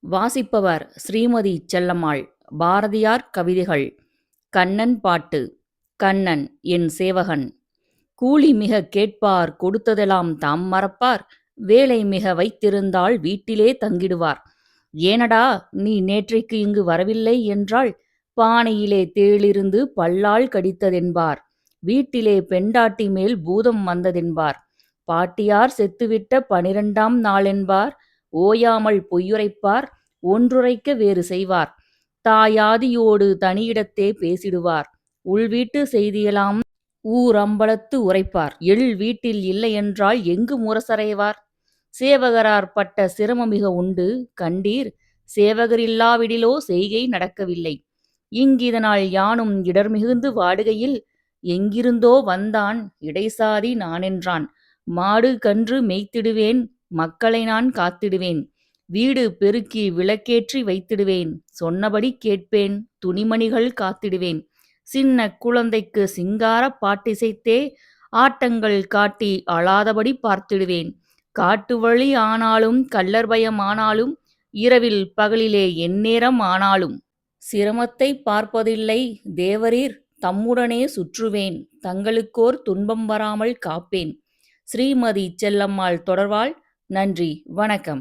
வாசிப்பவர் ஸ்ரீமதி செல்லம்மாள். பாரதியார் கவிதைகள். கண்ணன் பாட்டு. கண்ணன் என் சேவகன். கூலி மிகக் கேட்பார் கொடுத்ததெல்லாம் தாம் மறப்பார். வேலை மிக வைத்திருந்தால் வீட்டிலே தங்கிடுவார். ஏனடா நீ நேற்றைக்கு இங்கு வரவில்லை என்றால் பானையிலே தேளிருந்து பல்லால் கடித்ததென்பார். வீட்டிலே பெண்டாட்டி மேல் பூதம் வந்ததென்பார். பாட்டியார் செத்துவிட்ட 12ஆம் நாளென்பார். ஓயாமல் பொய்யுரைப்பார். ஒன்றுரைக்க வேறு செய்வார். தாயாதியோடு தனியிடத்தே பேசிடுவார். உள்வீட்டு செய்தியெல்லாம் ஊரம்பலத்து உரைப்பார். எள் வீட்டில் இல்லையென்றால் எங்கு முரசறைவார். சேவகரார் பட்ட சிரமமிக உண்டு கண்டீர். சேவகரில்லாவிடிலோ செய்கை நடக்கவில்லை. இங்கிதனால் யானும் இடர்மிகுந்து வாடுகையில் எங்கிருந்தோ வந்தான் இடைசாதி நானென்றான். மாடு கன்று மேய்த்திடுவேன். மக்களை நான் காத்திடுவேன். வீடு பெருக்கி விளக்கேற்றி வைத்திடுவேன். சொன்னபடி கேட்பேன். துணிமணிகள் காத்திடுவேன். சின்னக் குழந்தைக்கு சிங்காரப் பாட்டிசைத்தே ஆட்டங்கள் காட்டி அழாதபடி பார்த்திடுவேன். காட்டு வழி ஆனாலும் கள்ளர் பயம் ஆனாலும் இரவில் பகலிலே எந்நேரம் ஆனாலும் சிரமத்தைப் பார்ப்பதில்லை தேவரீர் தம்முடனே சுற்றுவேன். தங்களுக்கோர் துன்பம் வராமல் காப்பேன். ஸ்ரீமதி செல்லம்மாள் தொடர்வாள். நன்றி, வணக்கம்.